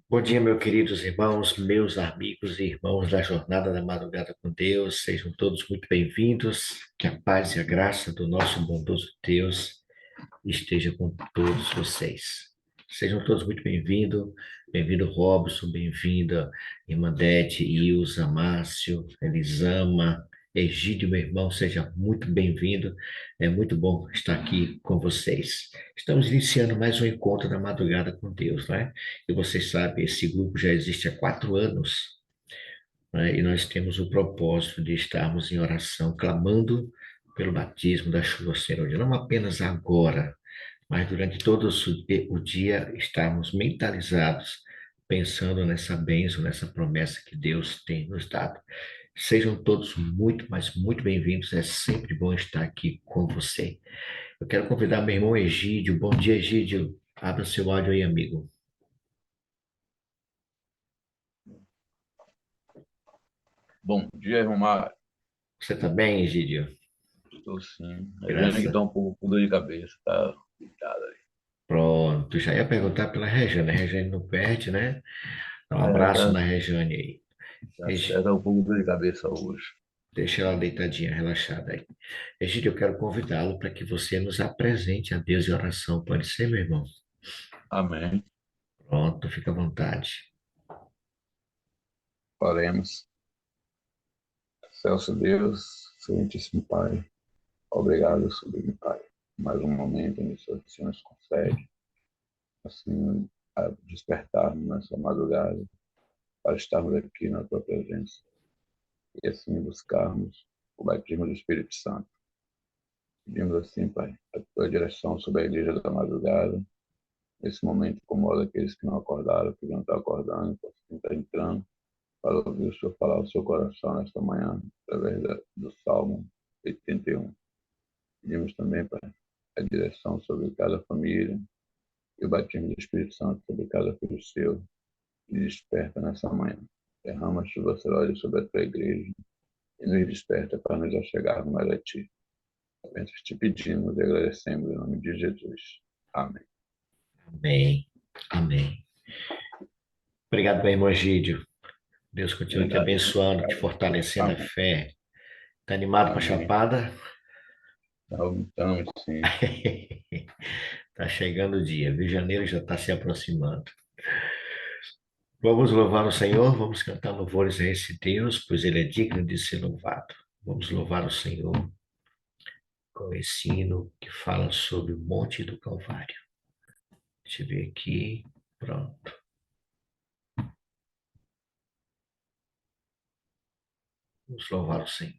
Bom dia, meus queridos irmãos, meus amigos e irmãos da Jornada da Madrugada com Deus. Sejam todos muito bem-vindos. Que a paz e a graça do nosso bondoso Deus esteja com todos vocês. Sejam todos muito bem-vindos. Bem-vindo, Robson. Bem-vinda, irmã Dete, Ilza, Márcio, Elisama, Egídio, meu irmão. Seja muito bem-vindo. É muito bom estar aqui com vocês. Estamos iniciando mais um encontro da madrugada com Deus, né? E vocês sabem, esse grupo já existe há 4 anos, né? E nós temos o propósito de estarmos em oração, clamando pelo batismo da chuva serôdia, não apenas agora, mas durante todo o dia estarmos mentalizados, pensando nessa bênção, nessa promessa que Deus tem nos dado. Sejam todos muito, mas muito bem-vindos. É sempre bom estar aqui com você. Eu quero convidar meu irmão Egídio. Bom dia, Egídio. Abra seu áudio aí, amigo. Bom dia, irmão Mário. Você está bem, Egídio? Estou sim. A Jane que Graças. está um pouco com dor de cabeça, tá deitada ali. Pronto. Já ia perguntar pela Rejane. A Rejane não perde, né? Dá um É, abraço tá, na Rejane aí. tá certo, tá um pouco com dor de cabeça hoje. Deixa ela deitadinha, relaxada aí. Egídio, eu quero convidá-lo para que você nos apresente a Deus em oração. Pode ser, meu irmão? Amém. Pronto, fica à vontade. Oremos. Celso Deus, Santíssimo Pai, obrigado, Sublime Pai. Mais um momento em que o Senhor nos concede, assim, a despertarmos nessa madrugada, para estarmos aqui na Tua presença e assim buscarmos o batismo do Espírito Santo. Pedimos assim, Pai, a Tua direção sobre a igreja da madrugada. Nesse momento, incomoda aqueles que não acordaram, que não estão acordando, que estão entrando, para ouvir o Senhor falar ao seu coração nesta manhã, através do Salmo 81. Pedimos também, Pai, a direção sobre cada família e o batismo do Espírito Santo sobre cada filho seu, que desperta nessa manhã. Derrama a chuva serôdia sobre a tua igreja e nos desperta para nos achegarmos mais a ti. Apenas te pedimos e agradecemos em nome de Jesus. Amém. Amém. Amém. Obrigado, meu irmão Egídio. Deus continue te Obrigado. abençoando, te fortalecendo a Amém. fé. Tá animado para a Amém. chapada? Então, sim. Tá chegando o dia, viu? Janeiro já está se aproximando. Vamos louvar o Senhor, vamos cantar louvores a esse Deus, pois Ele é digno de ser louvado. Vamos louvar o Senhor com esse hino que fala sobre o Monte do Calvário. Deixa eu ver aqui. Pronto. Vamos louvar o Senhor.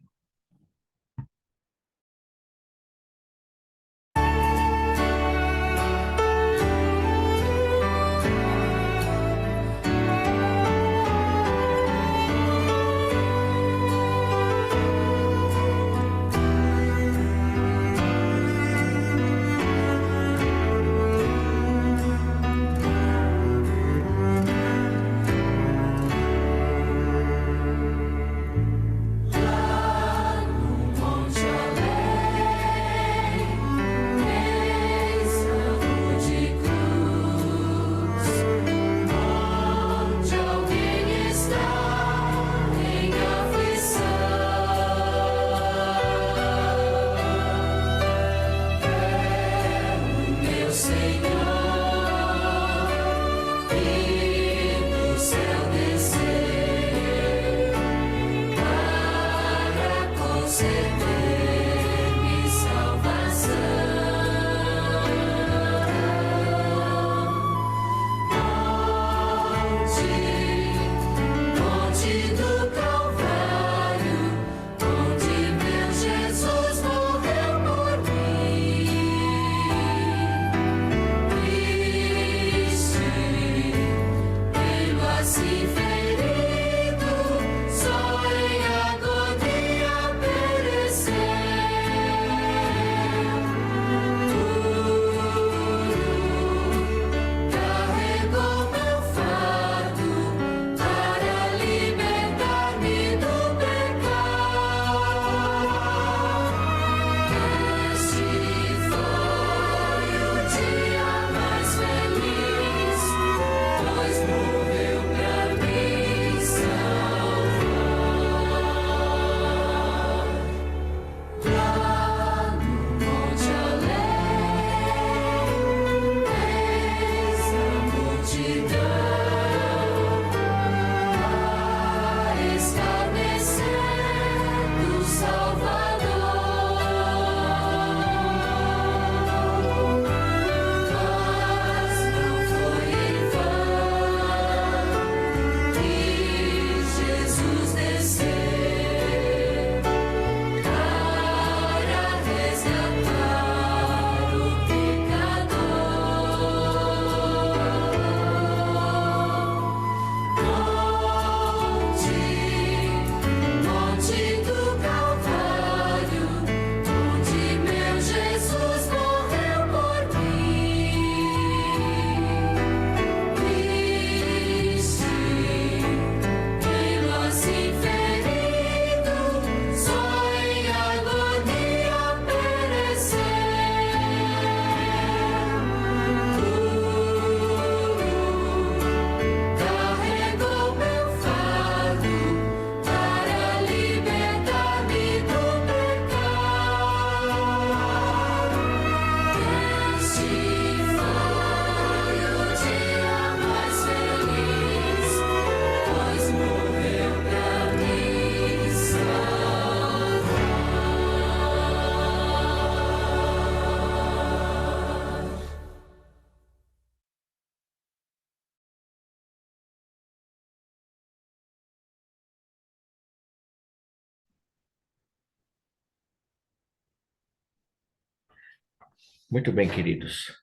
Muito bem, queridos.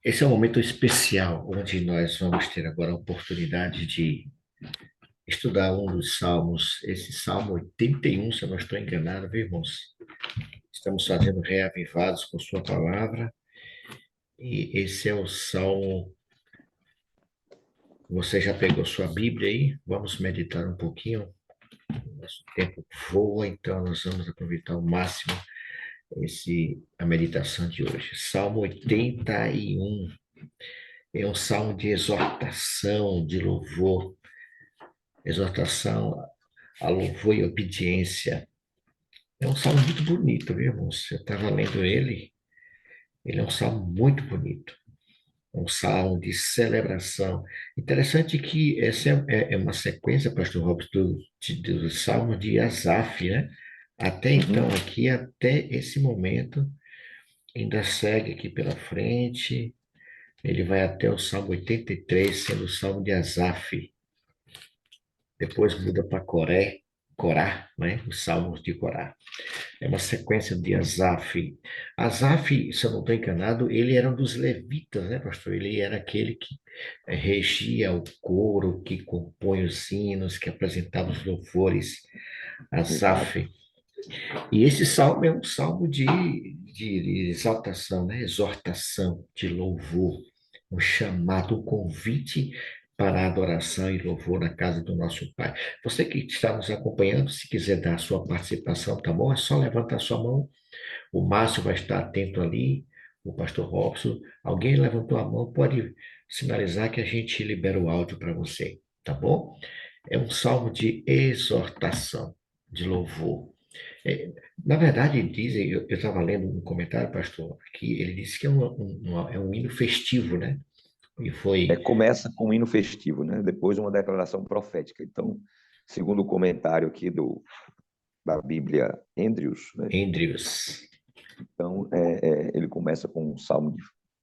Esse é um momento especial onde nós vamos ter agora a oportunidade de estudar um dos salmos, esse Salmo 81, se eu não estou enganado, viu, irmãos? Estamos fazendo reavivados com Sua palavra, e esse é o Salmo. Você já pegou sua Bíblia aí? Vamos meditar um pouquinho. Nosso tempo voa, então nós vamos aproveitar ao máximo a meditação de hoje. Salmo 81 é um salmo de exortação, de louvor, exortação a louvor e obediência. É um salmo muito bonito, viu, irmãos? Eu estava lendo ele é um salmo muito bonito. É um salmo de celebração. Interessante que essa é uma sequência, pastor Robson, do salmo de Asaf, né? Até então, Uhum. aqui, até esse momento, ainda segue aqui pela frente. Ele vai até o Salmo 83, sendo o Salmo de Asaf. Depois muda para Corá, né? Os Salmos de Corá. É uma sequência de Asaf. Asaf, se eu não estou enganado, ele era um dos levitas, né, pastor? Ele era aquele que regia o coro, que compõe os hinos, que apresentava os louvores. Exato. Asaf. E esse salmo é um salmo de exaltação, né? Exortação, de louvor, um chamado, um convite para a adoração e louvor na casa do nosso Pai. Você que está nos acompanhando, se quiser dar a sua participação, tá bom? É só levantar a sua mão. O Márcio vai estar atento ali, o pastor Robson. Alguém levantou a mão, pode sinalizar que a gente libera o áudio para você, tá bom? É um salmo de exortação, de louvor. É, na verdade, dizem, eu estava lendo um comentário, pastor, que ele disse que é um hino festivo, né? E foi Começa com um hino festivo, né? Depois uma declaração profética. Então, segundo o comentário aqui da Bíblia Andrews, né? Êndrios. Então, ele começa com um salmo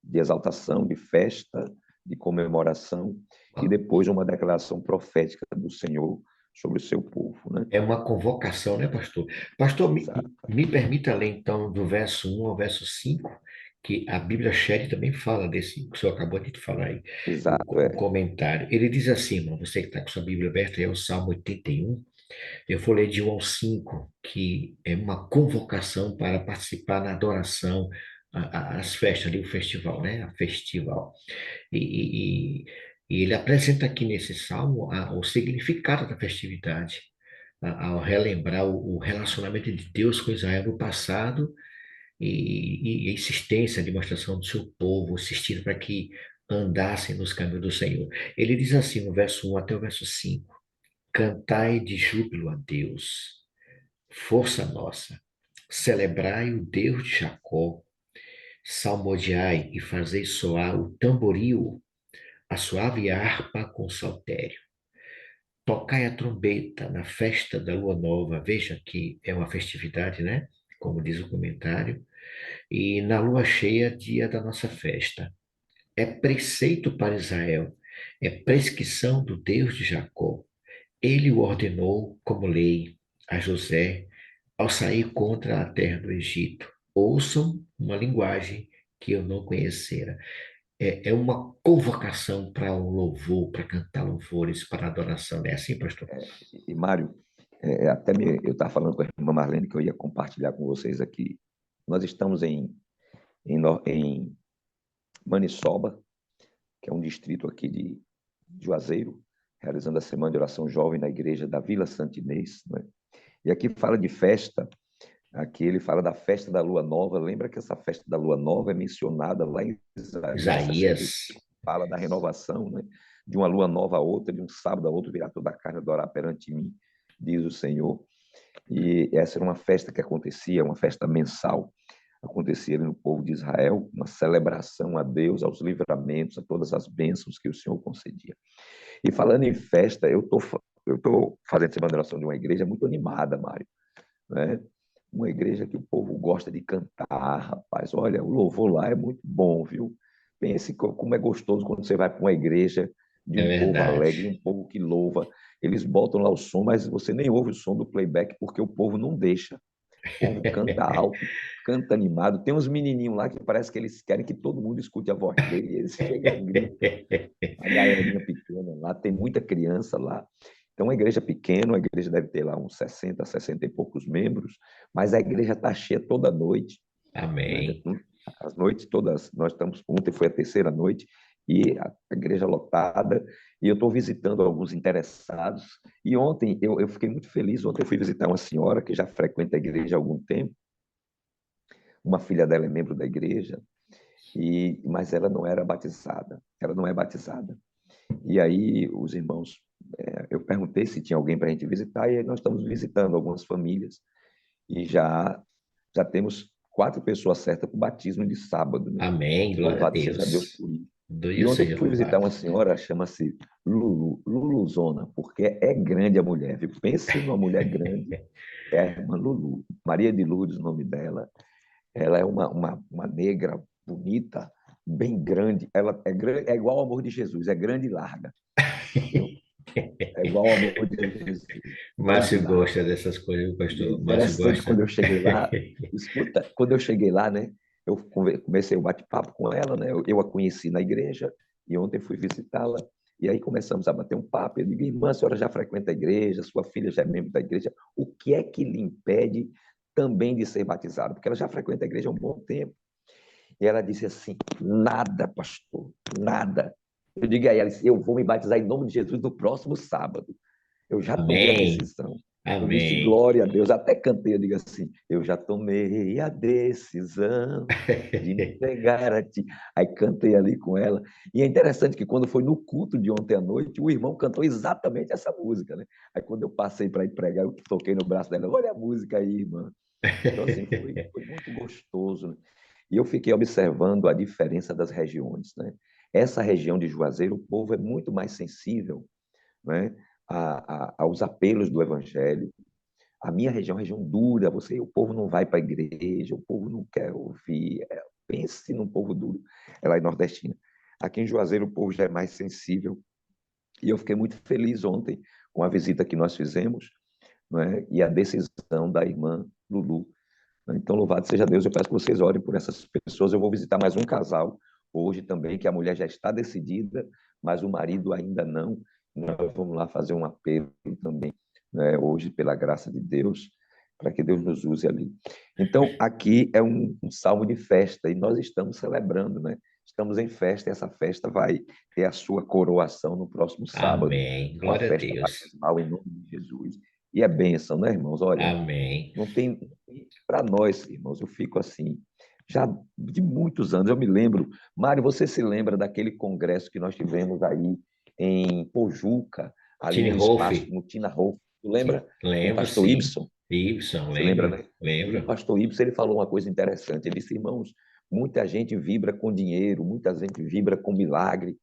de exaltação, de festa, de comemoração, e depois uma declaração profética do Senhor sobre o seu povo, né? É uma convocação, né, pastor? Pastor, Exato, me permita ler, então, do verso 1 ao verso 5, que a Bíblia Shed também fala desse, que o senhor acabou de falar aí, exato, o comentário. Ele diz assim, irmão, você que está com sua Bíblia aberta, é o Salmo 81. Eu vou ler de 1 ao 5, que é uma convocação para participar na adoração, às festas ali, o festival, né? A festival. E, e, e ele apresenta aqui nesse salmo o significado da festividade, ao relembrar o relacionamento de Deus com Israel no passado e a insistência, a demonstração do seu povo, insistindo para que andassem nos caminhos do Senhor. Ele diz assim no verso 1 até o verso 5: Cantai de júbilo a Deus, força nossa, celebrai o Deus de Jacó, salmodiai e fazei soar o tamboril, a suave harpa com saltério. Tocai a trombeta na festa da lua nova. Veja que é uma festividade, né? Como diz o comentário. E na lua cheia, dia da nossa festa. É preceito para Israel, é prescrição do Deus de Jacó. Ele o ordenou como lei a José ao sair contra a terra do Egito. Ouçam uma linguagem que eu não conhecera. É uma convocação para um louvor, para cantar louvores, para adoração. É assim, pastor? e Mário, eu estava falando com a irmã Marlene que eu ia compartilhar com vocês aqui. Nós estamos em Maniçoba, que é um distrito aqui de Juazeiro, realizando a Semana de Oração Jovem na igreja da Vila Santinês, né? E aqui fala de festa, aqui ele fala da festa da Lua Nova. Lembra que essa festa da Lua Nova é mencionada lá em Isaías 65, Isaías. fala da renovação, né? De uma lua nova a outra, de um sábado a outro, virá toda a carne adorar perante mim, diz o Senhor. E essa era uma festa que acontecia, uma festa mensal, acontecia ali no povo de Israel, uma celebração a Deus, aos livramentos, a todas as bênçãos que o Senhor concedia. E falando em festa, eu tô fazendo essa oração de uma igreja muito animada, Mário, né? Uma igreja que o povo gosta de cantar, rapaz. Olha, o louvor lá é muito bom, viu? Pense como é gostoso quando você vai para uma igreja de É um povo verdade. alegre, um povo que louva. Eles botam lá o som, mas você nem ouve o som do playback porque o povo não deixa. O povo canta alto, canta animado. Tem uns menininhos lá que parece que eles querem que todo mundo escute a voz dele. E eles chegam a grito, a galerinha pequena lá, tem muita criança lá. Então, uma igreja pequena, a igreja deve ter lá uns 60, 60 e poucos membros, mas a igreja está cheia toda noite, né? Amém. As noites todas, nós estamos, ontem foi a terceira noite, e a igreja lotada, e eu estou visitando alguns interessados, e ontem eu fiquei muito feliz, ontem eu fui visitar uma senhora que já frequenta a igreja há algum tempo, uma filha dela é membro da igreja, mas ela não era batizada, ela não é batizada. E aí os irmãos, eu perguntei se tinha alguém para a gente visitar, e aí nós estamos visitando algumas famílias, e já temos 4 pessoas certas para o batismo de sábado, né? Amém. Glória a Louvado seja Deus Deus. por isso. E Deus ontem eu seja fui visitar louvado. uma senhora, chama-se Luluzona, porque é grande a mulher, viu? Pense numa mulher grande, é a irmã Lulu, Maria de Lourdes, o nome dela. Ela é uma negra bonita, bem grande. Ela é igual ao amor de Jesus, é grande e larga, viu? É igual ao amor de Jesus, grande e Márcio larga. gosta dessas coisas, E é pastor. Márcio interessante, quando gosta. eu cheguei lá, escuta, quando eu cheguei lá, né, eu comecei o bate-papo com ela, né, eu a conheci na igreja, e ontem fui visitá-la, e aí começamos a bater um papo. Eu digo, irmã, a senhora já frequenta a igreja, sua filha já é membro da igreja, o que é que lhe impede também de ser batizada? Porque ela já frequenta a igreja há um bom tempo. E ela disse assim, nada, pastor, nada. Eu digo a ela, eu vou me batizar em nome de Jesus no próximo sábado. Eu já tomei a Amém. decisão. Eu disse, Amém. glória a Deus. Até cantei, eu digo assim, eu já tomei a decisão de me pegar a ti. Aí cantei ali com ela. E é interessante que quando foi no culto de ontem à noite, o irmão cantou exatamente essa música, né? Aí quando eu passei para ir pregar, eu toquei no braço dela, olha a música aí, irmã. Então, assim, foi muito gostoso, né? E eu fiquei observando a diferença das regiões, né? Essa região de Juazeiro, o povo é muito mais sensível, né, aos apelos do evangelho. A minha região é uma região dura, o povo não vai para a igreja, o povo não quer ouvir. Pense num povo duro. Ela é nordestina. Aqui em Juazeiro, o povo já é mais sensível. E eu fiquei muito feliz ontem com a visita que nós fizemos, né, e a decisão da irmã Lulu. Então, louvado seja Deus, eu peço que vocês orem por essas pessoas. Eu vou visitar mais um casal hoje também, que a mulher já está decidida, mas o marido ainda não. Nós vamos lá fazer um apelo também, né, hoje, pela graça de Deus, para que Deus nos use ali. Então, aqui é um salmo de festa, e nós estamos celebrando, né? Estamos em festa, e essa festa vai ter a sua coroação no próximo sábado, Amém. uma Glória a festa Deus. batismal em nome de Jesus. E é bênção, né, irmãos? Olha, Amém. não tem. Para nós, irmãos, eu fico assim, já de muitos anos, eu me lembro. Mário, você se lembra daquele congresso que nós tivemos aí em Pojuca, ali Tiny no Wolf. espaço, no Tina Hall? Tu lembra? Com o Lembro, pastor sim. Ibson? Ibson, Você lembra, lembro. né? E o Lembro. pastor Ibsen, ele falou uma coisa interessante. Ele disse, irmãos, muita gente vibra com dinheiro, muita gente vibra com milagre,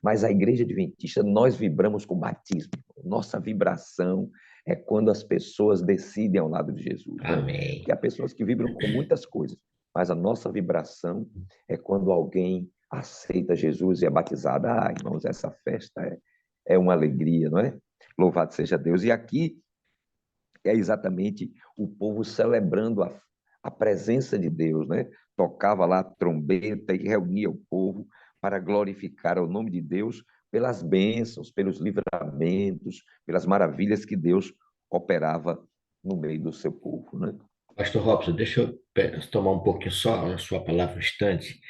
mas a igreja adventista, nós vibramos com batismo. Nossa vibração é quando as pessoas decidem ao lado de Jesus, né? Amém. Porque há pessoas que vibram com muitas coisas, mas a nossa vibração é quando alguém aceita Jesus e é batizado. Ah, irmãos, essa festa é uma alegria, não é? Louvado seja Deus. E aqui é exatamente o povo celebrando a presença de Deus, né? Tocava lá a trombeta e reunia o povo para glorificar o nome de Deus pelas bênçãos, pelos livramentos, pelas maravilhas que Deus operava no meio do seu povo, né? Pastor Robson, deixa eu tomar um pouquinho só a sua palavra um instante.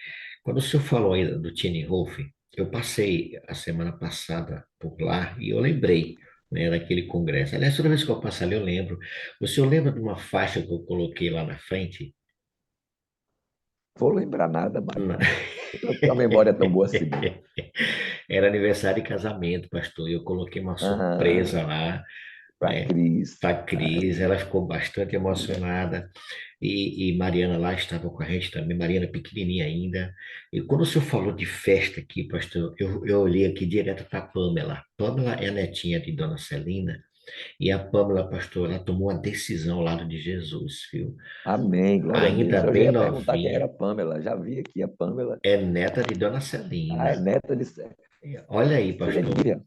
Quando o senhor falou ainda do Tiny Wolf, eu passei a semana passada por lá e eu lembrei, né, daquele congresso. Aliás, toda vez que eu passo ali, eu lembro. O senhor lembra de uma faixa que eu coloquei lá na frente? Vou lembrar nada, Mário. Na- Eu não tenho uma memória tão boa assim, não. Era aniversário de casamento, pastor, e eu coloquei uma surpresa Ah, lá, para né, Cris. para Ah, Cris. Ela ficou bastante emocionada. E Mariana lá estava com a gente também, Mariana pequenininha ainda. E quando o senhor falou de festa aqui, pastor, eu olhei aqui direto para a Pamela. Pamela é a netinha de Dona Celina, e a Pamela, pastor, ela tomou a decisão ao lado de Jesus, viu? amém, glória a Ainda Deus. Eu já bem ia perguntar quem era novinha, a Pamela. Já vi aqui a Pamela. é neta de Dona Ah, é Celina. neta de... Olha aí, Filha de pastor. Miriam.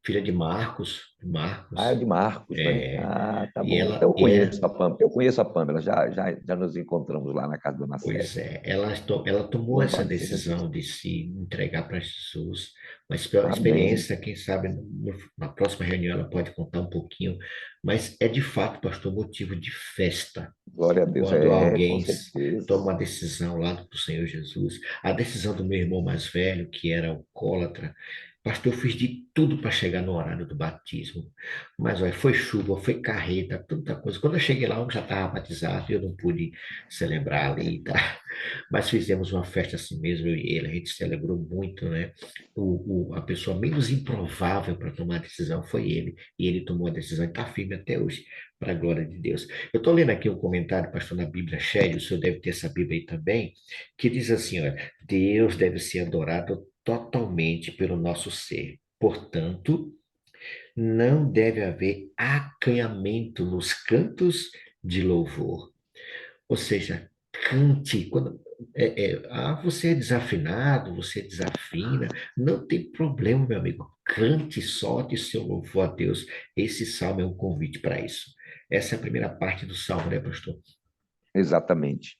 filha de Marcos, Ah, é Marcos, de Marcos, né? é, Ah, tá e bom. Então ela, e ela, Eu conheço a Pamela, já nos encontramos lá na casa do pois Nacete. é, ela tomou essa Louvado seja Deus. decisão de se entregar para Jesus, uma Amém. experiência, quem sabe na próxima reunião ela pode contar um pouquinho, mas é de fato, pastor, motivo de festa Glória a Deus. quando É, com alguém certeza. toma uma decisão lá do Senhor Jesus. A decisão do meu irmão mais velho, que era alcoólatra, pastor, eu fiz de tudo para chegar no horário do batismo. Mas olha, foi chuva, foi carreta, tanta coisa. Quando eu cheguei lá, eu já estava batizado e eu não pude celebrar ali, tá? Mas fizemos uma festa assim mesmo, eu e ele, a gente se alegrou muito, né? A pessoa menos improvável para tomar a decisão foi ele, e ele tomou a decisão e está firme até hoje, para a glória de Deus. Eu estou lendo aqui um comentário, pastor, na Bíblia Shed, o senhor deve ter essa Bíblia aí também, que diz assim, olha, Deus deve ser adorado totalmente pelo nosso ser. Portanto, não deve haver acanhamento nos cantos de louvor. Ou seja, cante. Você é desafinado, você desafina, não tem problema, meu amigo. Cante, solte seu louvor a Deus. Esse salmo é um convite para isso. Essa é a primeira parte do salmo, né, pastor? Exatamente.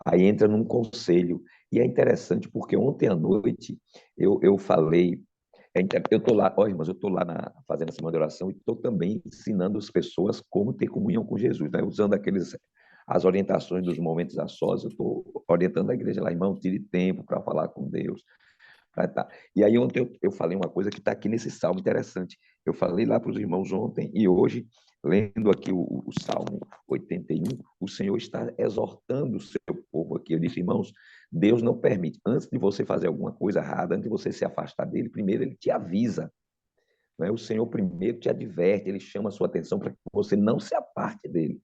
Aí entra num conselho. E é interessante porque ontem à noite eu falei. Eu estou lá, olha, mas eu estou lá fazendo a semana de oração e estou também ensinando as pessoas como ter comunhão com Jesus, né? Usando as orientações dos momentos a sós. Eu estou orientando a igreja lá, irmão, tire tempo para falar com Deus. Tá. E aí ontem eu falei uma coisa que está aqui nesse salmo interessante. Eu falei lá para os irmãos ontem e hoje, lendo aqui o Salmo 81, o Senhor está exortando o seu povo aqui. Eu disse, irmãos, Deus não permite. Antes de você fazer alguma coisa errada, antes de você se afastar dele, primeiro ele te avisa. Não é? O Senhor primeiro te adverte, ele chama a sua atenção para que você não se aparte dele.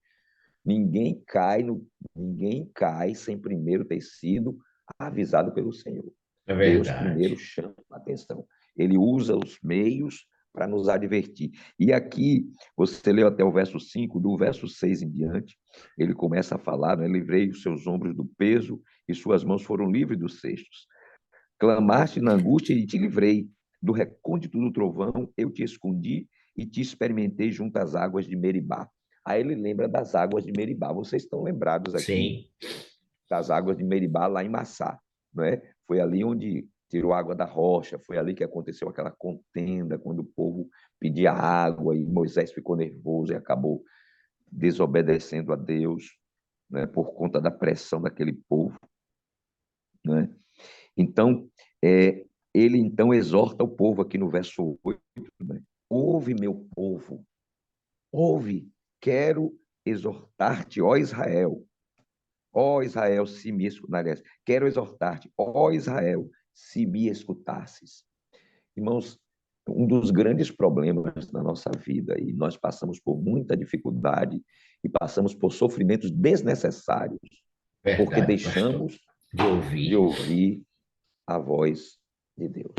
Ninguém cai, ninguém cai sem primeiro ter sido avisado pelo Senhor. É Deus verdade. primeiro chama a atenção. Ele usa os meios para nos advertir. E aqui, você leu até o verso 5, do verso 6 em diante, ele começa a falar, né? Livrei os seus ombros do peso e suas mãos foram livres dos cestos. Clamaste na angústia e te livrei. Do recôndito do trovão eu te escondi e te experimentei junto às águas de Meribá. Aí ele lembra das águas de Meribá. Vocês estão lembrados aqui Sim, das águas de Meribá, lá em Massá, não é? Foi ali onde tirou água da rocha, foi ali que aconteceu aquela contenda, quando o povo pedia água e Moisés ficou nervoso e acabou desobedecendo a Deus, né, por conta da pressão daquele povo, né? Então, ele então exorta o povo aqui no verso 8, né? Ouve, meu povo, ouve, quero exortar-te, ó Israel. Ó Israel, se me escutares, quero exortar-te, ó Israel, se me escutasses. Irmãos, um dos grandes problemas da nossa vida, e nós passamos por muita dificuldade e passamos por sofrimentos desnecessários, porque verdade, pastor. deixamos De de ouvir. ouvir a voz de Deus.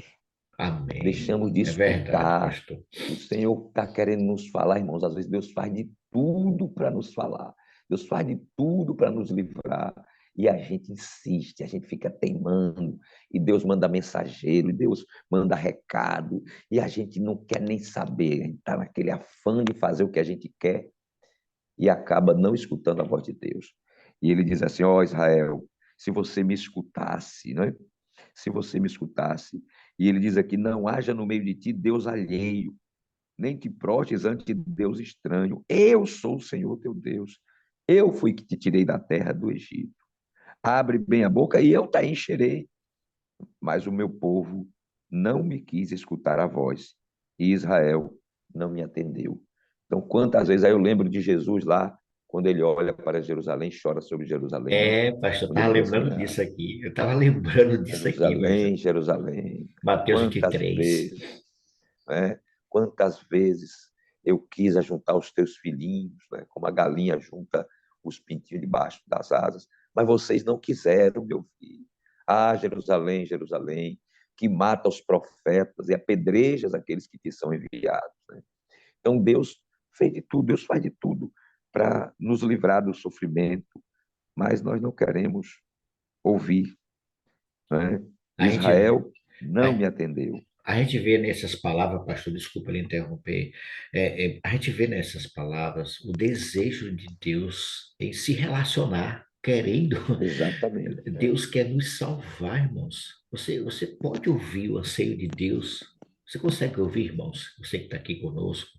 Amém. Deixamos de É verdade, escutar. pastor. O Senhor está querendo nos falar, irmãos. Às vezes Deus faz de tudo para nos falar. Deus faz de tudo para nos livrar. E a gente insiste, a gente fica teimando. E Deus manda mensageiro, e Deus manda recado. E a gente não quer nem saber. A gente está naquele afã de fazer o que a gente quer e acaba não escutando a voz de Deus. E ele diz assim: ó Israel, se você me escutasse, né? Se você me escutasse. E ele diz aqui: não haja no meio de ti Deus alheio, nem te prostes ante Deus estranho. Eu sou o Senhor teu Deus. Eu fui que te tirei da terra do Egito. Abre bem a boca e eu te encherei. Mas o meu povo não me quis escutar a voz. E Israel não me atendeu. Então, quantas vezes aí eu lembro de Jesus lá, quando ele olha para Jerusalém, chora sobre Jerusalém, né? É, pastor, eu Quando ele estava diz assim, lembrando disso aqui. Eu estava lembrando disso aqui, pastor. Jerusalém, Jerusalém, Mateus quantas 23. vezes, né? Quantas vezes eu quis ajuntar os teus filhinhos, né? Como a galinha junta os pintinhos debaixo das asas, mas vocês não quiseram me ouvir. Ah, Jerusalém, Jerusalém, que mata os profetas e apedrejas aqueles que te são enviados, né? Então Deus fez de tudo, Deus faz de tudo para nos livrar do sofrimento, mas nós não queremos ouvir, né? A gente, Israel não me atendeu. A gente vê nessas palavras, pastor, desculpa lhe interromper, a gente vê nessas palavras o desejo de Deus em se relacionar, querendo. Exatamente. Deus quer nos salvar, irmãos. Você pode ouvir o anseio de Deus. Você consegue ouvir, irmãos? Você que está aqui conosco.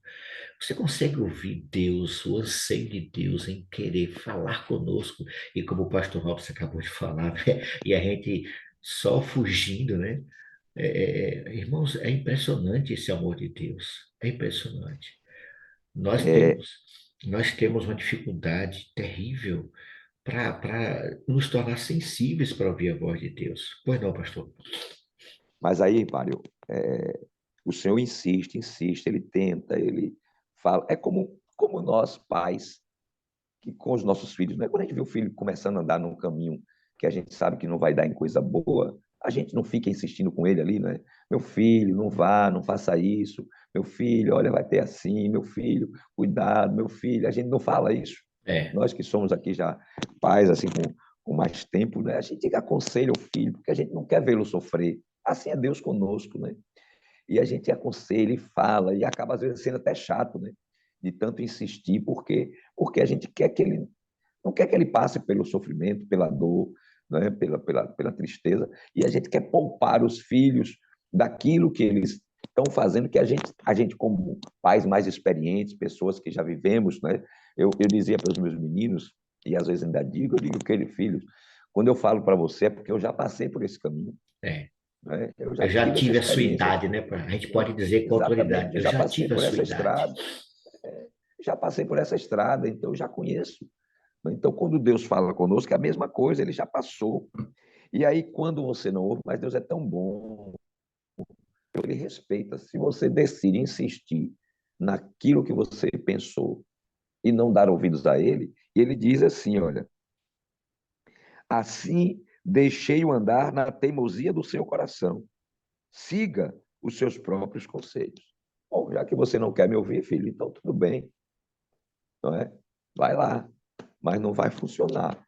Você consegue ouvir Deus, o anseio de Deus em querer falar conosco. E como o pastor Robson acabou de falar, né? E a gente só fugindo, né? Irmãos, é impressionante esse amor de Deus. É impressionante. Nós É, temos, nós temos uma dificuldade terrível para nos tornar sensíveis para ouvir a voz de Deus. Pois não, pastor? mas aí, Mário, o Senhor insiste, insiste, ele tenta, ele fala. É como nós, pais, que com os nossos filhos, né? Quando a gente vê o filho começando a andar num caminho que a gente sabe que não vai dar em coisa boa, a gente não fica insistindo com ele ali, né? Meu filho, não vá, não faça isso. Meu filho, olha, vai ter assim. Meu filho, cuidado. Meu filho, a gente não fala isso. É, Nós que somos aqui já pais, assim, com mais tempo, né? A gente aconselha o filho, porque a gente não quer vê-lo sofrer. Assim é Deus conosco, né? E a gente aconselha e fala, e acaba às vezes sendo até chato, né? De tanto insistir, porque a gente quer que ele não quer que ele passe pelo sofrimento, pela dor, né? pela tristeza, e a gente quer poupar os filhos daquilo que eles estão fazendo, que a gente como pais mais experientes, pessoas que já vivemos, né? Eu dizia para os meus meninos, e às vezes ainda digo, eu digo que ele, filhos, quando eu falo para você é porque eu já passei por esse caminho, é. né? Eu já Eu já tive essa tive a sua experiência. idade, né? A gente pode dizer com autoridade. Exatamente, eu Eu já já passei tive a por sua essa idade. estrada, já passei por essa estrada, então eu já conheço. Então, quando Deus fala conosco, é a mesma coisa, ele já passou. E aí, quando você não ouve, mas Deus é tão bom, ele respeita. Se você decide insistir naquilo que você pensou e não dar ouvidos a ele, ele diz assim: olha, assim deixei-o andar na teimosia do seu coração, siga os seus próprios conselhos. Bom, já que você não quer me ouvir, filho, então tudo bem, não é? Vai lá, mas não vai funcionar,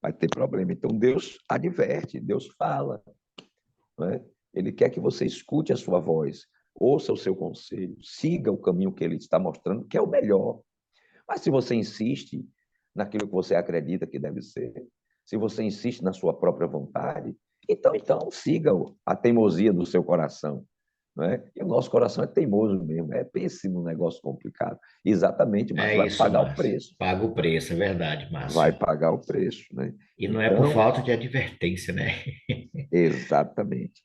vai ter problema. Então Deus adverte, Deus fala, não é? Ele quer que você escute a sua voz, ouça o seu conselho, siga o caminho que ele está mostrando, que é o melhor. Mas se você insiste naquilo que você acredita que deve ser, se você insiste na sua própria vontade, então siga a teimosia do seu coração. Não é? E o nosso coração é teimoso mesmo, pense num negócio complicado. Exatamente, mas É vai isso, pagar o Márcio. preço. Paga o preço, é verdade, Vai Márcio. pagar o preço. Né? E não é por Então, falta de advertência, né? exatamente.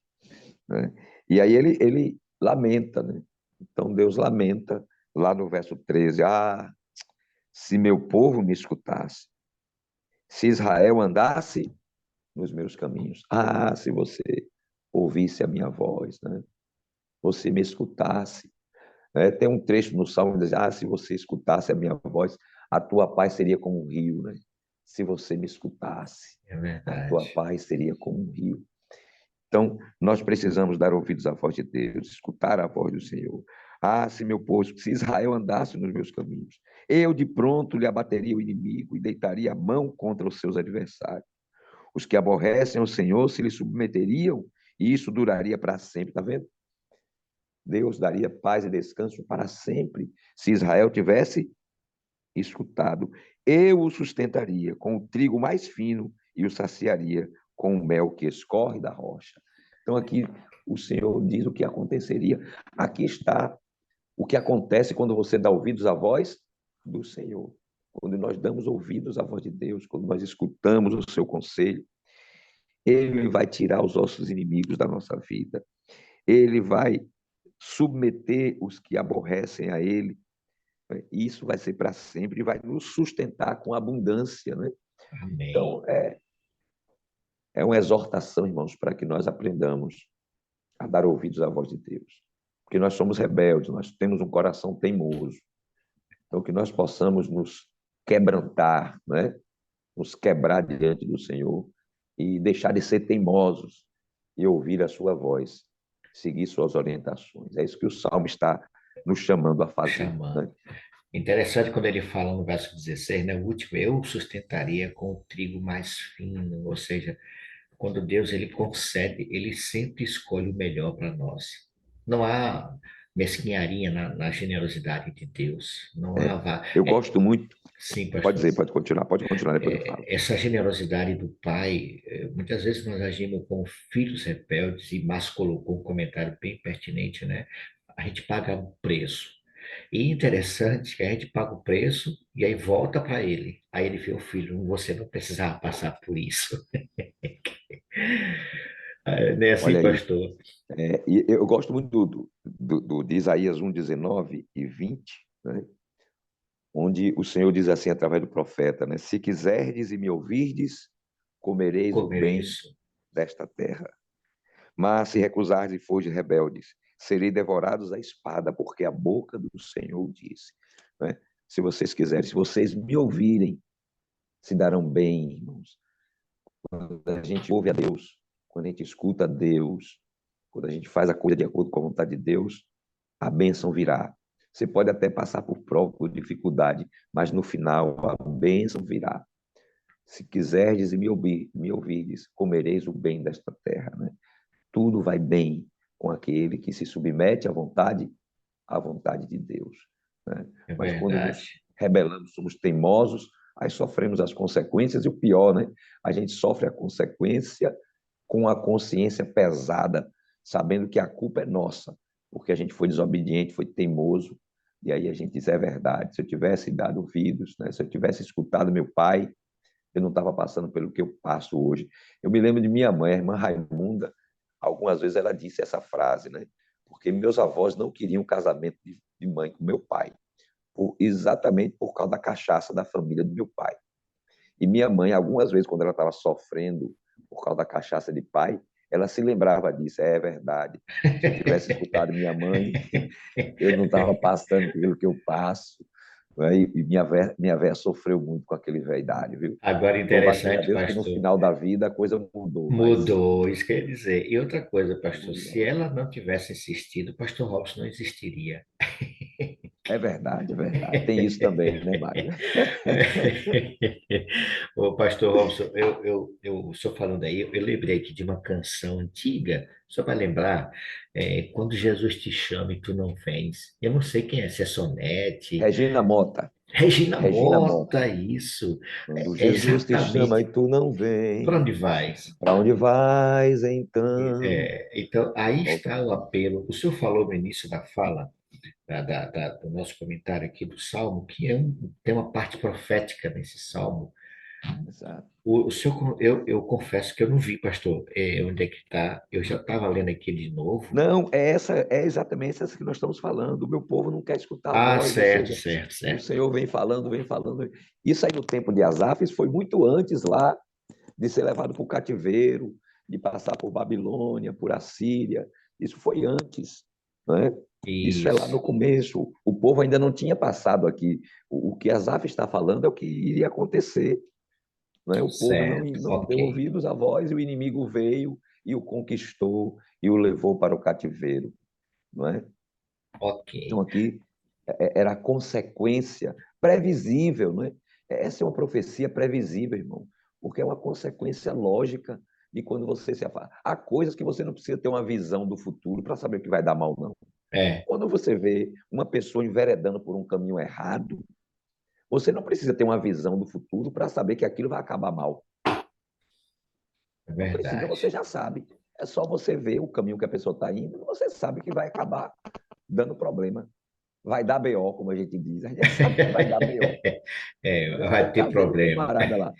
Né? E aí ele lamenta, né? Então Deus lamenta lá no verso 13: se meu povo me escutasse, se Israel andasse nos meus caminhos, se você ouvisse a minha voz, né? Você me escutasse. Né? Tem um trecho no Salmo que diz: se você escutasse a minha voz, a tua paz seria como um rio, né? Se você me escutasse, É a tua verdade. paz seria como um rio. Então, nós precisamos dar ouvidos à voz de Deus, escutar a voz do Senhor. Se meu povo, se Israel andasse nos meus caminhos, eu de pronto lhe abateria o inimigo e deitaria a mão contra os seus adversários. Os que aborrecem o Senhor se lhe submeteriam e isso duraria para sempre, está vendo? Deus daria paz e descanso para sempre se Israel tivesse escutado. Eu o sustentaria com o trigo mais fino e o saciaria com o mel que escorre da rocha. Então, aqui o Senhor diz o que aconteceria. Aqui está o que acontece quando você dá ouvidos à voz do Senhor. Quando nós damos ouvidos à voz de Deus, quando nós escutamos o seu conselho, ele vai tirar os nossos inimigos da nossa vida. Ele vai submeter os que aborrecem a ele. Isso vai ser para sempre e vai nos sustentar com abundância, né? Amém. Então, é uma exortação, irmãos, para que nós aprendamos a dar ouvidos à voz de Deus. Porque nós somos rebeldes, nós temos um coração teimoso. Então, que nós possamos nos quebrantar, né? Nos quebrar diante do Senhor e deixar de ser teimosos e ouvir a sua voz, seguir suas orientações. É isso que o Salmo está nos chamando a fazer, Chamando. né? Interessante quando ele fala no verso 16, né? O último, eu sustentaria com o trigo mais fino, ou seja, quando Deus ele concede, ele sempre escolhe o melhor para nós. não há mesquinharia na generosidade de Deus. Não há. É, eu É, gosto muito. sim, Pode pastor. dizer, pode continuar, depois eu falo. Essa generosidade do pai, muitas vezes nós agimos como filhos rebeldes, e Márcio colocou um comentário bem pertinente, né? A gente paga um preço. E interessante que a gente paga o preço e aí volta para ele. Aí ele vê o filho, você não precisava passar por isso. Não é assim, Olha aí, pastor? e eu gosto muito de Isaías 1:19 e 20, né? Onde o Senhor diz assim, através do profeta, né? Se quiserdes e me ouvirdes, comereis o Comer bem isso. desta terra. Mas se recusardes e fordes rebeldes, serei devorados à espada, porque a boca do Senhor disse. Né? Se vocês quiserem, se vocês me ouvirem, se darão bem, irmãos. Quando a gente ouve a Deus, quando a gente escuta a Deus, quando a gente faz a coisa de acordo com a vontade de Deus, a bênção virá. Você pode até passar por prova, por dificuldade, mas no final a bênção virá. Se quiserdes e me ouvirdes, comereis o bem desta terra. Né? Tudo vai bem com aquele que se submete à vontade de Deus. Né? É Mas quando verdade. nos rebelamos, somos teimosos, aí sofremos as consequências, e o pior, né? A gente sofre a consequência com a consciência pesada, sabendo que a culpa é nossa, porque a gente foi desobediente, foi teimoso, e aí a gente diz, é verdade, se eu tivesse dado ouvidos, né? Se eu tivesse escutado meu pai, eu não estava passando pelo que eu passo hoje. Eu me lembro de minha mãe, a irmã Raimunda, algumas vezes ela disse essa frase, né? Porque meus avós não queriam casamento de mãe com meu pai, exatamente por causa da cachaça da família do meu pai. E minha mãe, algumas vezes, quando ela estava sofrendo por causa da cachaça de pai, ela se lembrava disso, é verdade. Se eu tivesse escutado minha mãe, eu não estava passando pelo que eu passo. Né? E minha véia sofreu muito com aquele velho, viu? Agora, Louvado seja interessante, Deus que no pastor. final da vida a coisa mudou, mas Mudou, isso quer dizer. E outra coisa, pastor, se mudou. ela não tivesse insistido, o pastor Robson não existiria. É verdade, é verdade. Tem isso também, né, Mário? Ô, pastor Robson, o senhor falando aí, eu lembrei aqui de uma canção antiga, só para lembrar, quando Jesus te chama e tu não vens. Eu não sei quem é, se é Sonete, Regina Mota. Regina Regina Mota. Mota, isso. Quando É Jesus te chama exatamente. e tu não Para vem, onde vais? para onde vais então? Então, aí Volta está o aqui. apelo. O senhor falou no início da fala, do nosso comentário aqui do Salmo, que tem uma parte profética nesse Salmo. Exato. O senhor, eu confesso que eu não vi, pastor, onde é que está. Eu já estava lendo aqui de novo. Não, é exatamente essa que nós estamos falando. O meu povo não quer escutar a Ah, voz, ou certo, seja, certo, o certo. Senhor vem falando, vem falando. Isso aí no tempo de Asaf, isso foi muito antes lá de ser levado para o cativeiro, de passar por Babilônia, por Assíria. Isso foi antes, né? Isso é lá Isso, no começo. O povo ainda não tinha passado aqui. O que Asaf está falando é o que iria acontecer, né? O povo certo, não ok, deu ouvidos à voz e o inimigo veio e o conquistou e o levou para o cativeiro, não é? ok. Então aqui era a consequência previsível, não é? Essa é uma profecia previsível, irmão, porque é uma consequência lógica de quando você se afasta. Há coisas que você não precisa ter uma visão do futuro para saber o que vai dar mal, não. É, Quando você vê uma pessoa enveredando por um caminho errado, você não precisa ter uma visão do futuro para saber que aquilo vai acabar mal. é Não precisa, verdade. você já sabe. É só você ver o caminho que a pessoa está indo, você sabe que vai acabar dando problema. Vai dar BO, como a gente diz. A gente sabe que vai dar BO. Vai ter Às vezes o problema. camarada lá,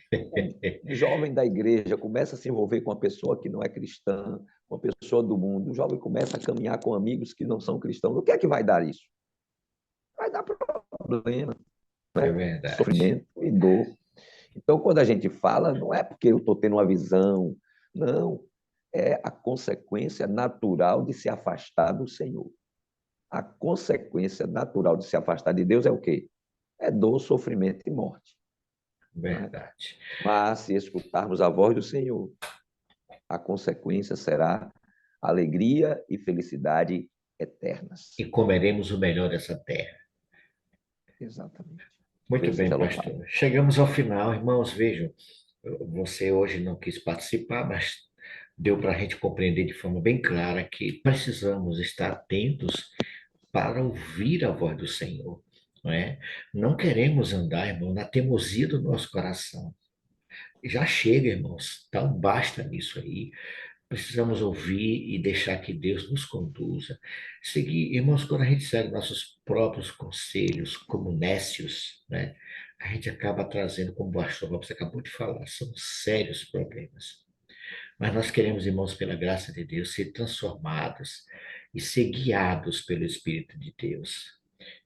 um jovem da igreja, começa a se envolver com uma pessoa que não é cristã, uma pessoa do mundo. O jovem começa a caminhar com amigos que não são cristãos. O que é que vai dar isso? Vai dar problema, É né? verdade. Sofrimento e dor. Então, quando a gente fala, não é porque eu estou tendo uma visão, não. É a consequência natural de se afastar do Senhor. A consequência natural de se afastar de Deus é o quê? É dor, sofrimento e morte. Né? Verdade. Mas se escutarmos a voz do Senhor, a consequência será alegria e felicidade E eternas. comeremos o melhor dessa terra. Exatamente. Muito Deus bem, seja louvado. pastor. Chegamos ao final, irmãos. Vejam, você hoje não quis participar, mas deu para a gente compreender de forma bem clara que precisamos estar atentos para ouvir a voz do Senhor, não é? Não queremos andar, irmão, na teimosia do nosso coração. Já chega, irmãos, então basta nisso aí. Precisamos ouvir e deixar que Deus nos conduza. Seguir, irmãos, quando a gente segue nossos próprios conselhos, como nécios, né? A gente acaba trazendo, como o pastor Robson acabou de falar, são sérios problemas. Mas nós queremos, irmãos, pela graça de Deus, ser transformados e ser guiados pelo Espírito de Deus.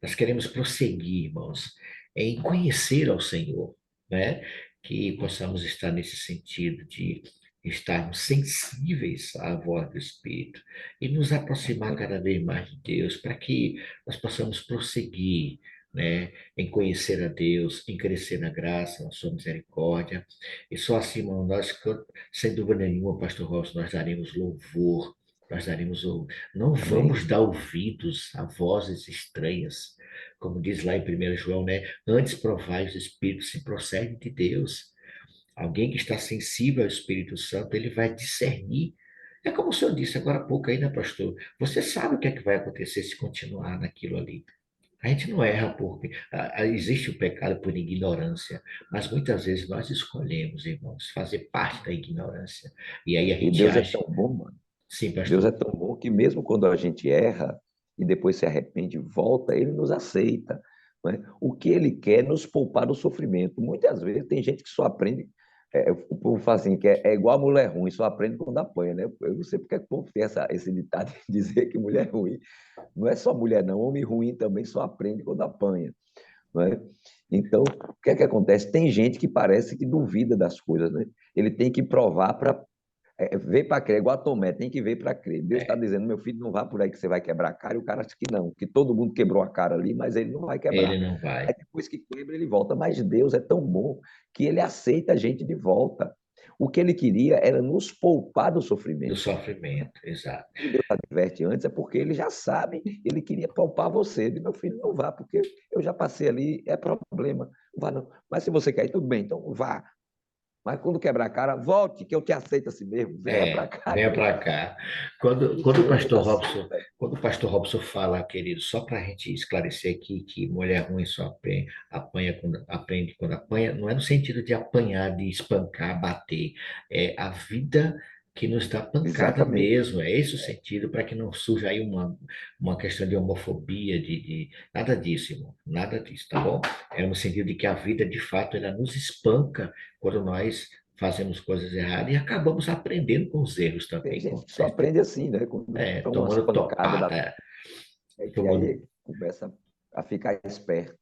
Nós queremos prosseguir, irmãos, em conhecer ao Senhor, né? Que possamos estar nesse sentido de estarmos sensíveis à voz do Espírito e nos aproximar cada vez mais de Deus, para que nós possamos prosseguir, né, em conhecer a Deus, em crescer na graça, na sua misericórdia. E só assim, irmão, sem dúvida nenhuma, Pastor Robson, nós daremos louvor, nós daremos não Amém. vamos dar ouvidos a vozes estranhas, como diz lá em 1 João, né? Antes provai os espíritos se procedem de Deus. Alguém que está sensível ao Espírito Santo, ele vai discernir. É como o senhor disse agora há pouco aí, né, pastor? Você sabe o que é que vai acontecer se continuar naquilo ali. A gente não erra porque existe o pecado por ignorância, mas muitas vezes nós escolhemos, irmãos, fazer parte da ignorância. E aí a E gente Deus é age. tão bom, mano. Sim, Deus é pastor. tão bom que mesmo quando a gente erra e depois se arrepende e volta, ele nos aceita. Não é? O que ele quer é nos poupar do sofrimento. Muitas vezes tem gente que só aprende, o povo fala assim, que é igual a mulher ruim, só aprende quando apanha, né? Eu não sei porque é que o povo tem esse ditado de dizer que mulher ruim não é só mulher, não. Homem ruim também só aprende quando apanha. Não é? Então, o que é que acontece? Tem gente que parece que duvida das coisas, né? Ele tem que provar para ver para crer, igual a Tomé, tem que ver para crer. Deus está É, dizendo, meu filho, não vá por aí que você vai quebrar a cara, e o cara acha que não, que todo mundo quebrou a cara ali, mas ele não vai ele quebrar. não Aí vai depois que quebra, ele volta. Mas Deus é tão bom que ele aceita a gente de volta. O que ele queria era nos poupar do do sofrimento. sofrimento, exato. Quando Deus adverte antes, é porque ele já sabe, ele queria poupar você. Meu filho, não vá, porque eu já passei ali, é problema. Não vá, não. Mas se você quer ir, tudo bem, então vá. Mas quando quebrar a cara, volte, que eu te aceito assim mesmo. Venha para cá, Venha que para cá. o Senhor nos aceita. Quando o pastor Robson fala, querido, só para a gente esclarecer aqui que mulher ruim só aprende quando apanha, não é no sentido de apanhar, de espancar, bater. É a vida que nos dá pancada Exatamente. mesmo. É esse o sentido, para que não surja aí uma questão de homofobia, nada disso, irmão. Nada disso, tá bom? É no sentido de que a vida, de fato, ela nos espanca quando nós fazemos coisas erradas e acabamos aprendendo com os erros Tem também, com gente que só certeza. aprende assim, né? Quando toma umas Tomando pancadas da topada, é que tomando. aí começa a ficar esperto.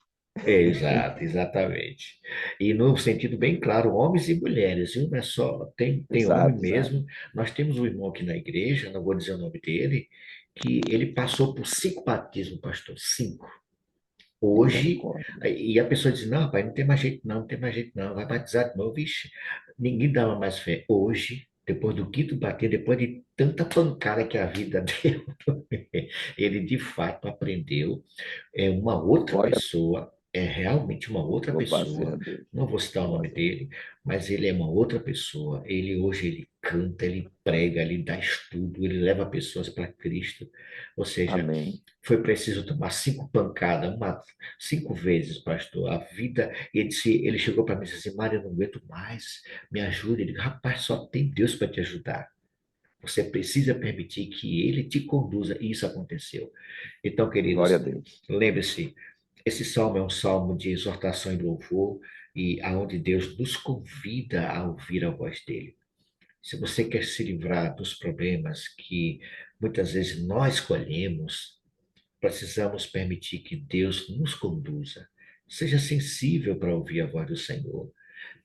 Exato, exatamente. E no sentido bem claro, homens e mulheres, viu? Não é só, tem homem Exato, exato. mesmo. Nós temos um irmão aqui na igreja, não vou dizer o nome dele, que ele passou por 5 batismos, pastor, 5. Hoje, Misericórdia. e a pessoa diz, não, pai, não tem mais jeito não, não tem mais jeito não, vai batizar de novo, vixe, ninguém dava mais fé. Hoje, depois do quinto bater, depois de tanta pancada que a vida deu, ele de fato aprendeu, é uma outra Glória, pessoa, é realmente uma outra louvado pessoa, seja Deus. não vou citar o nome Louvado seja Deus. dele, mas ele é uma outra pessoa, ele hoje ele canta, ele prega, ele dá estudo, ele leva pessoas para Cristo, ou seja, Amém. foi preciso tomar 5 pancadas, 5 vezes, pastor. A vida, ele chegou para mim e disse assim, Mário, eu não aguento mais, me ajuda. Ele disse, rapaz, só tem Deus para te ajudar. Você precisa permitir que ele te conduza. E isso aconteceu. Então, Glória a queridos, Deus. lembre-se, esse salmo é um salmo de exortação e louvor, e aonde Deus nos convida a ouvir a voz dele. Se você quer se livrar dos problemas que muitas vezes nós escolhemos, precisamos permitir que Deus nos conduza. Seja sensível para ouvir a voz do Senhor,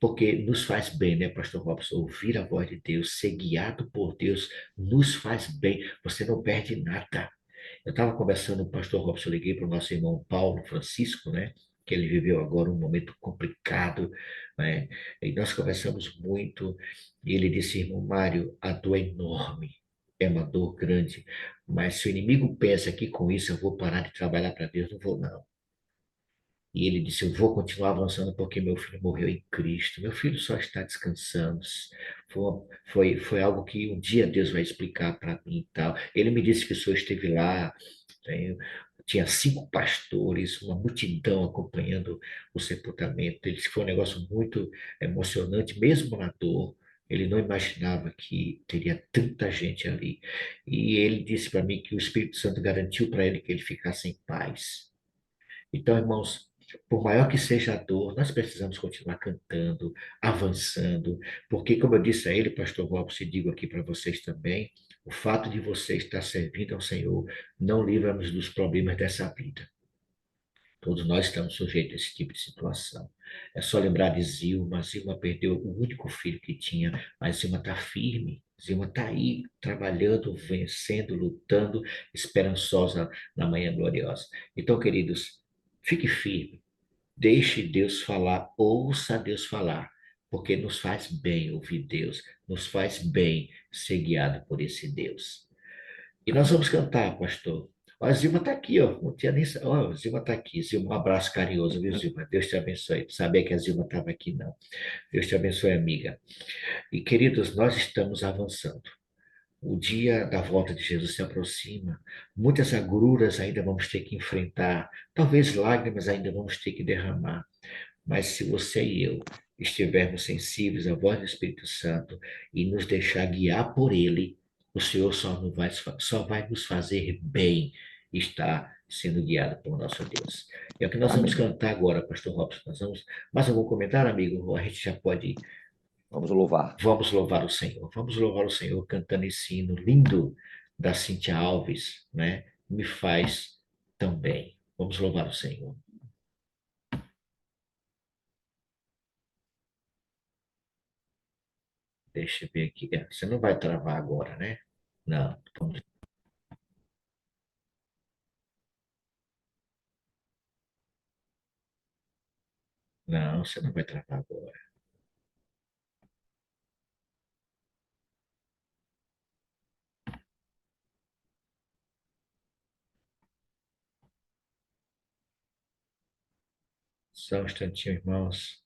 porque nos faz bem, né, Pastor Robson? Ouvir a voz de Deus, ser guiado por Deus, nos faz bem. Você não perde nada. Eu estava conversando com o Pastor Robson, eu liguei para o nosso irmão Paulo Francisco, né? Que ele viveu agora um momento complicado, né? E nós conversamos muito, e ele disse, irmão Mário, a dor é enorme, é uma dor grande, mas se o inimigo pensa que com isso eu vou parar de trabalhar para Deus, não vou não. E ele disse: Eu vou continuar avançando porque meu filho morreu em Cristo. Meu filho só está descansando. Foi algo que um dia Deus vai explicar para mim e tal. Ele me disse que o senhor esteve lá. tem- Tinha 5 pastores, uma multidão acompanhando o sepultamento. Ele disse que foi um negócio muito emocionante, mesmo na dor. Ele não imaginava que teria tanta gente ali. E ele disse para mim que o Espírito Santo garantiu para ele que ele ficasse em paz. Então, irmãos, por maior que seja a dor, nós precisamos continuar cantando, avançando, porque, como eu disse a ele, pastor Robson, e digo aqui para vocês também, o fato de você estar servindo ao Senhor não livra-nos dos problemas dessa vida. Todos nós estamos sujeitos a esse tipo de situação. É só lembrar de Zilma. Zilma perdeu o único filho que tinha, mas Zilma está firme. Zilma está aí, trabalhando, vencendo, lutando, esperançosa na manhã gloriosa. Então, queridos, fique firme. Deixe Deus falar, ouça Deus falar, porque nos faz bem ouvir Deus, nos faz bem ser guiado por esse Deus. E nós vamos cantar, pastor. Ó, a Zilma está aqui, ó. Não tinha nem. Ó, a Zilma está aqui. Zilma, um abraço carinhoso, viu, Zilma? Deus te abençoe. Não sabia que a Zilma estava aqui, não. Deus te abençoe, amiga. E, queridos, nós estamos avançando. O dia da volta de Jesus se aproxima. Muitas agruras ainda vamos ter que enfrentar. Talvez lágrimas ainda vamos ter que derramar. Mas se você e eu estivermos sensíveis à voz do Espírito Santo e nos deixar guiar por Ele, o Senhor só vai nos fazer bem estar sendo guiado por nosso Deus. É o que nós vamos Amém. cantar agora, pastor Robson. Nós vamos. Mais algum comentário, amigo? Ou a gente já pode. Vamos louvar. Vamos louvar o Senhor. Vamos louvar o Senhor cantando esse hino lindo da Cíntia Alves, né? Me faz tão bem. Vamos louvar o Senhor. Deixa eu ver aqui. Você não vai travar agora, né? Não. Não, você não vai travar agora. Só um instantinho, irmãos.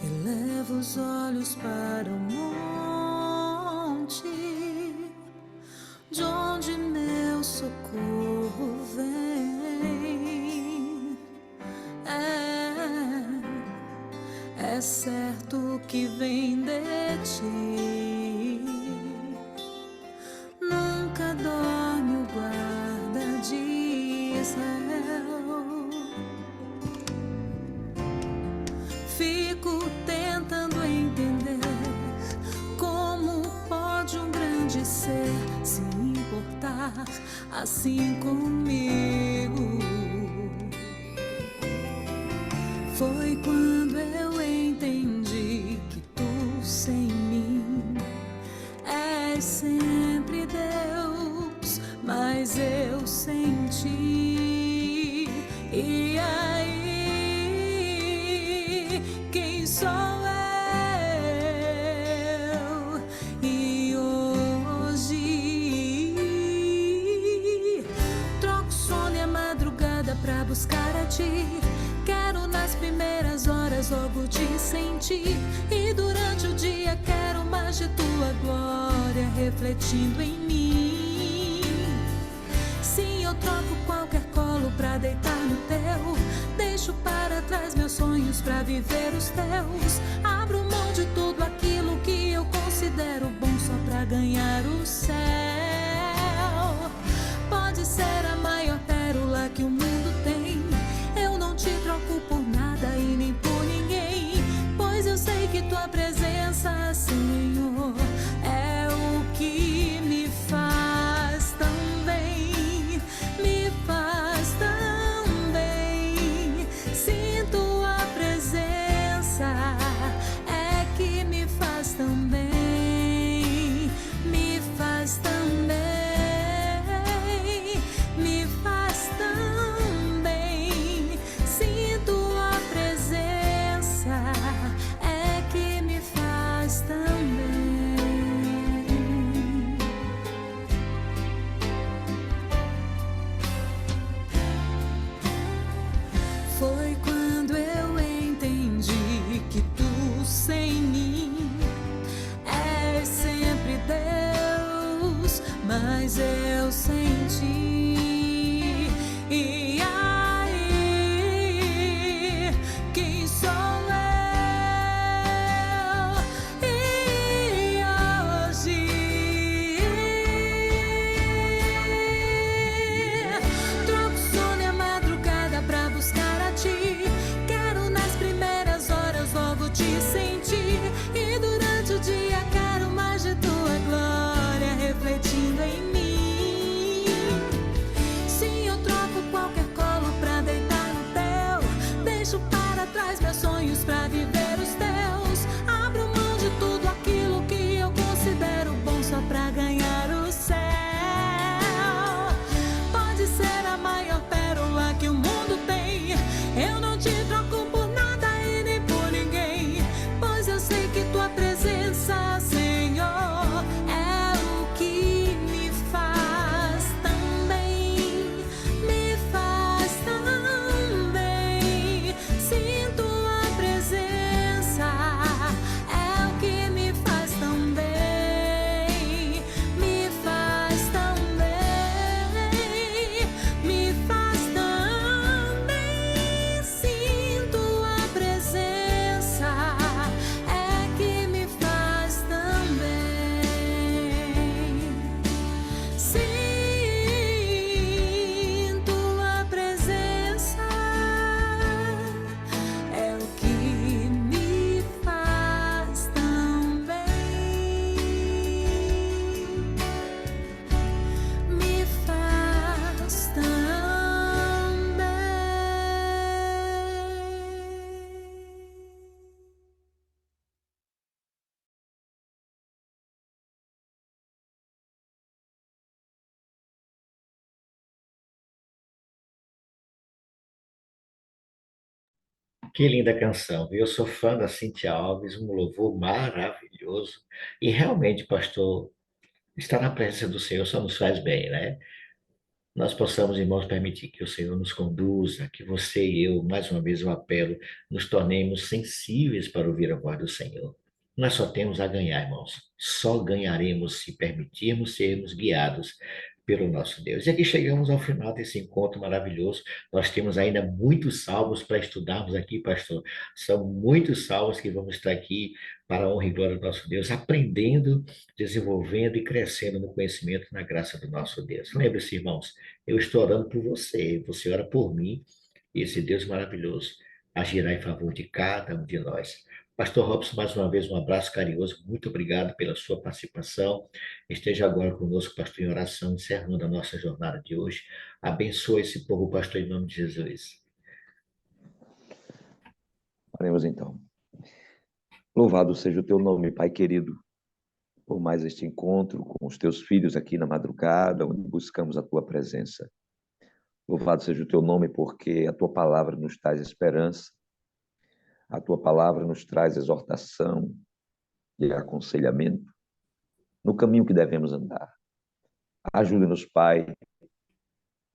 Eleva os olhos para o monte, de onde meu socorro vem. É certo que vem de ti. Nunca dorme o guarda de Israel. Fico tentando entender como pode um grande ser se importar assim comigo. Foi quando eu entendi que tu sem mim és sempre Deus, mas eu sem ti. E aí, quem sou eu? E hoje troco sono e a madrugada pra buscar a ti. Quero nas primeiras horas logo te sentir, e durante o dia quero mais de tua glória refletindo em mim. Sim, eu troco qualquer colo pra deitar no teu. Deixo para trás meus sonhos pra viver os teus. Abro mão de tudo aquilo que eu considero bom só pra ganhar o céu. Pode ser a maior pérola que o mundo tem. Eu não te troco por nada e nem por ninguém, pois eu sei que tua presença, Senhor, é o que me faz tão bem, me faz tão bem. Sinto a presença, é Que linda canção, viu? Eu sou fã da Cintia Alves, um louvor maravilhoso. E realmente, pastor, estar na presença do Senhor só nos faz bem, né? Nós possamos, irmãos, permitir que o Senhor nos conduza, que você e eu, mais uma vez eu apelo, nos tornemos sensíveis para ouvir a voz do Senhor. Nós só temos a ganhar, irmãos. Só ganharemos se permitirmos sermos guiados pelo nosso Deus. E aqui chegamos ao final desse encontro maravilhoso. Nós temos ainda muitos salmos para estudarmos aqui, pastor. São muitos salmos que vamos estar aqui para a honra e glória do nosso Deus, aprendendo, desenvolvendo e crescendo no conhecimento e na graça do nosso Deus. Lembre-se, irmãos, eu estou orando por você, você ora por mim, e esse Deus maravilhoso agirá em favor de cada um de nós. Pastor Robson, mais uma vez, um abraço carinhoso, muito obrigado pela sua participação. Esteja agora conosco, pastor, em oração, encerrando a nossa jornada de hoje. Abençoe esse povo, pastor, em nome de Jesus. Oremos então. Louvado seja o teu nome, Pai querido, por mais este encontro com os teus filhos aqui na madrugada, onde buscamos a tua presença. Louvado seja o teu nome, porque a tua palavra nos traz esperança, a tua palavra nos traz exortação e aconselhamento no caminho que devemos andar. Ajuda-nos, Pai,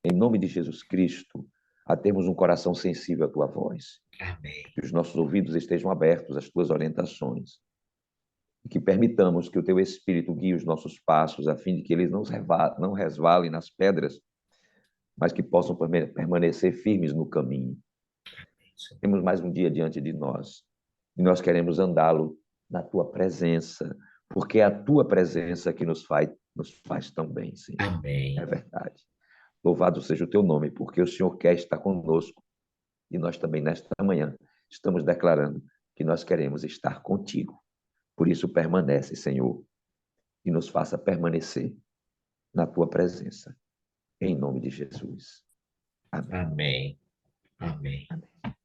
em nome de Jesus Cristo, a termos um coração sensível à tua voz. Amém. Que os nossos ouvidos estejam abertos às tuas orientações. E que permitamos que o teu Espírito guie os nossos passos, a fim de que eles não resvalem nas pedras, mas que possam permanecer firmes no caminho. Temos mais um dia diante de nós, e nós queremos andá-lo na tua presença, porque é a tua presença que nos faz tão bem, Senhor. Amém. É verdade. Louvado seja o teu nome, porque o Senhor quer estar conosco, e nós também, nesta manhã, estamos declarando que nós queremos estar contigo. Por isso, permanece, Senhor, e nos faça permanecer na tua presença. Em nome de Jesus. Amém. Amém. Amém. Amém.